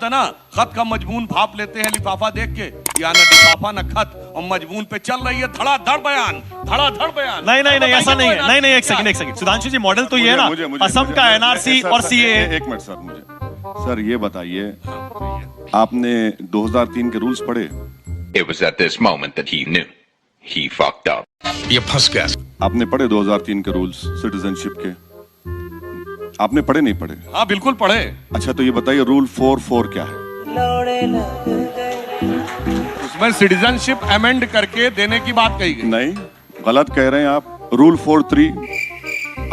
ना खत का मजमून भाप लेते हैं लिफाफा देख के, या ना लिफाफा ना खत, और मजमून पे चल रही है धड़ाधड़ बयान, धड़ाधड़ बयान। नहीं ऐसा नहीं है। नहीं एक सेकंड सुधांशु जी, मॉडल तो ये है ना असम का एनआरसी और सीए। एक मिनट सर, मुझे सर ये बताइए, आपने 2003 के रूल्स पढ़े? It was at this moment that he knew he fucked up. ये फंस गया। आपने पढ़े 2003 के रूल्स सिटीजनशिप के? आपने पढ़े नहीं पढ़े? हाँ बिल्कुल पढ़े। अच्छा तो ये बताइए रूल 4 क्या है? उसमें सिटीजनशिप अमेंड करके देने की बात कही गई। नहीं, गलत कह रहे हैं आप। रूल 4.3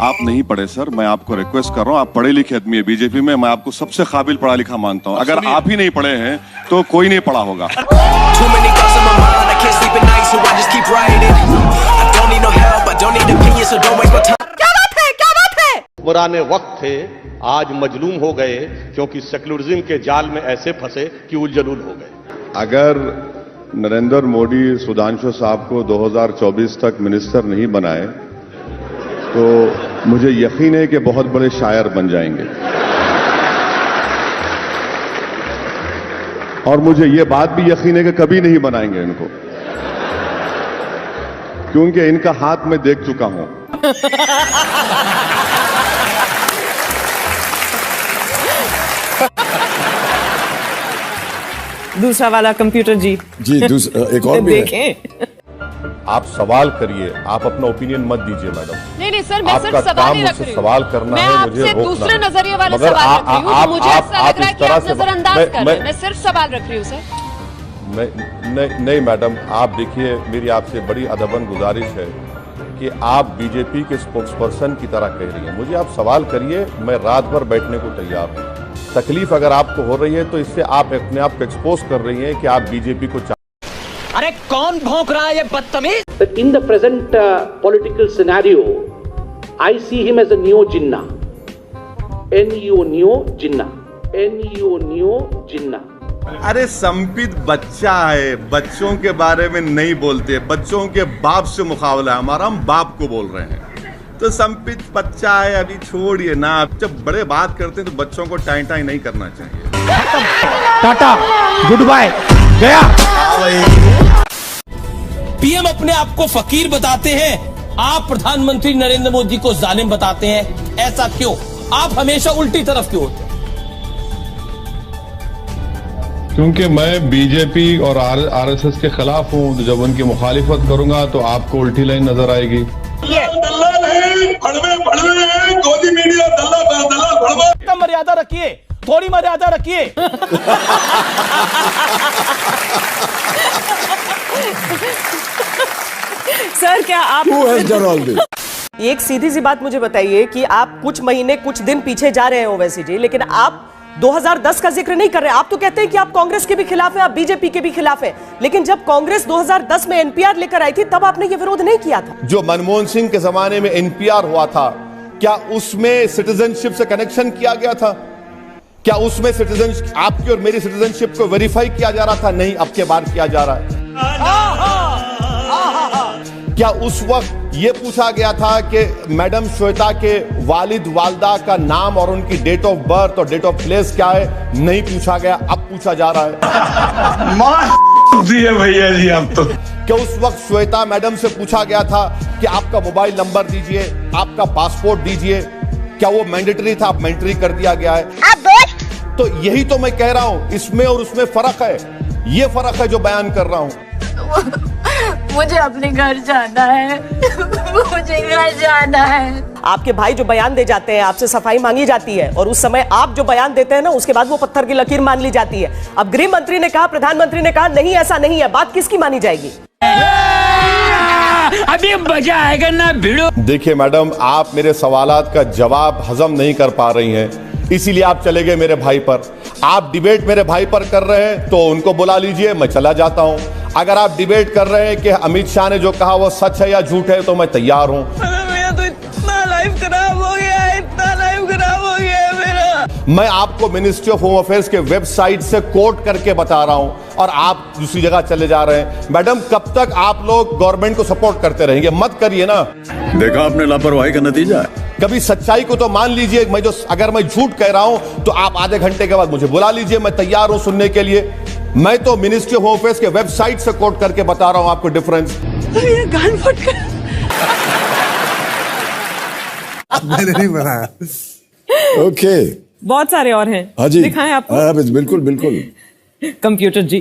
आप नहीं पढ़े सर, मैं आपको रिक्वेस्ट कर रहा हूँ, आप पढ़े लिखे आदमी है बीजेपी में, मैं आपको सबसे काबिल पढ़ा लिखा मानता हूँ। अगर आप ही नहीं पढ़े हैं तो कोई नहीं पढ़ा होगा। पुराने वक्त थे, आज मजलूम हो गए, क्योंकि सेक्युलरिज्म के जाल में ऐसे फंसे कि उलझलूल हो गए। अगर नरेंद्र मोदी सुधांशु साहब को 2024 तक मिनिस्टर नहीं बनाए तो मुझे यकीन है कि बहुत बड़े शायर बन जाएंगे। और मुझे यह बात भी यकीन है कि कभी नहीं बनाएंगे इनको, क्योंकि इनका हाथ मैं देख चुका हूं। दूसरा वाला कंप्यूटर जी एक और भी देखें। आप सवाल करिए, आप अपना ओपिनियन मत दीजिए मैडम। नहीं सर, मैं सिर्फ सवाल ही रख रही हूँ। सवाल करना मैं है, मुझे आपसे दूसरे नजरिए वाले सवाल रख रही हूँ। मुझे ऐसा लग रहा है कि आप नजरअंदाज कर रहे हैं। मैं सिर्फ सवाल रख रही हूँ सर। नहीं मैडम, आप देखिए, मेरी आपसे बड़ी अदबन गुजारिश है कि आप बीजेपी के स्पोक्सपर्सन की तरह कह रही हैं। मुझे आप सवाल करिए, मैं रात भर बैठने को तैयार हूँ। तकलीफ अगर आपको हो रही है तो इससे आप अपने आप को एक्सपोज कर रही हैं कि आप बीजेपी को। अरे कौन भौंक रहा है ये बदतमीज? In the present political scenario, I see him as a neo Jinnah. N-E-O neo Jinnah. N-E-O neo Jinnah. अरे संपित बच्चा है, बच्चों के बारे में नहीं बोलते, बच्चों के बाप से मुकाबला है हमारा, हम बाप को बोल रहे हैं। तो संपित बच्चा है, अभी छोड़िए ना। जब बड़े बात करते हैं तो बच्चों को टाई टाई नहीं करना चाहिए। टाटा, गुड बाय, गया। पीएम अपने आप को फकीर बताते हैं, आप प्रधानमंत्री नरेंद्र मोदी को जालिम बताते हैं। ऐसा क्यों? आप हमेशा उल्टी तरफ क्यों होते हैं? क्योंकि मैं बीजेपी और आरएसएस के खिलाफ हूं, तो जब उनकी मुखालिफत करूंगा तो आपको उल्टी लाइन नजर आएगी। मर्यादा रखिए, थोड़ी मर्यादा रखिए। सर क्या आप एक सीधी सी बात मुझे बताइए कि आप कुछ महीने कुछ दिन पीछे जा रहे हैं ओवैसी जी, लेकिन आप 2010 का जिक्र नहीं कर रहे। आप तो कहते हैं कि आप कांग्रेस के भी खिलाफ हैं, आप बीजेपी के भी खिलाफ हैं, लेकिन जब कांग्रेस 2010 में एनपीआर लेकर आई थी तब आपने ये विरोध नहीं किया था। जो मनमोहन सिंह के जमाने में एनपीआर हुआ था, क्या उसमें सिटीजनशिप से कनेक्शन किया गया था? क्या उसमें सिटीजनशिप, आपकी और मेरी सिटीजनशिप को वेरीफाई किया जा रहा था? नहीं, अब के बार किया जा रहा है। क्या उस वक्त ये पूछा गया था कि मैडम श्वेता के वालिद वालदा का नाम और उनकी डेट ऑफ बर्थ और डेट ऑफ प्लेस क्या है? नहीं पूछा गया, अब पूछा जा रहा है। भैया जी आप तो। क्या उस वक्त श्वेता मैडम से पूछा गया था कि आपका मोबाइल नंबर दीजिए, आपका पासपोर्ट दीजिए? क्या वो मैंडेटरी था? अब मैंडेटरी कर दिया गया है। तो यही तो मैं कह रहा हूं, इसमें और उसमें फर्क है। ये फर्क है जो बयान कर रहा हूं। मुझे अपने घर जाना है। मुझे घर जाना है। आपके भाई जो बयान दे जाते हैं, आपसे सफाई मांगी जाती है, और उस समय आप जो बयान देते हैं ना, उसके बाद वो पत्थर की लकीर मान ली जाती है। अब गृह मंत्री ने कहा, प्रधानमंत्री ने कहा, नहीं ऐसा नहीं है। बात किसकी मानी जाएगी? अभी मजा आएगा ना भिड़ो। देखिए मैडम, आप मेरे सवालात का जवाब हजम नहीं कर पा रही हैं, इसीलिए आप चले गए मेरे भाई पर। आप डिबेट मेरे भाई पर कर रहे हैं तो उनको बुला लीजिए, मैं चला जाता हूं। अगर आप डिबेट कर रहे हैं कि अमित शाह ने जो कहा वो सच है या झूठ है, तो मैं तैयार हूं। मेरा तो इतना लाइफ खराब हो गया है, इतना लाइफ खराब हो गया है मेरा। मैं आपको मिनिस्ट्री ऑफ होम अफेयर्स के वेबसाइट से कोट करके बता रहा हूं, और आप दूसरी जगह चले जा रहे हैं। मैडम, कब तक आप लोग गवर्नमेंट को सपोर्ट करते रहेंगे? मत करिए ना। देखा आपने लापरवाही का नतीजा है। कभी सच्चाई को तो मान लीजिए, अगर मैं झूठ कह रहा हूं तो आप आधे घंटे के बाद मुझे बुला लीजिए, मैं तैयार हूं सुनने के लिए। मैं तो मिनिस्ट्री ऑफ होम अफेयर्स के वेबसाइट से कोट करके बता रहा हूं आपको डिफरेंस। ये गान फट कर मैंने नहीं बनाया। ओके, बहुत सारे और हैं। हाँ जी, दिखाएं आपको। हाँ बिल्कुल बिल्कुल। कंप्यूटर जी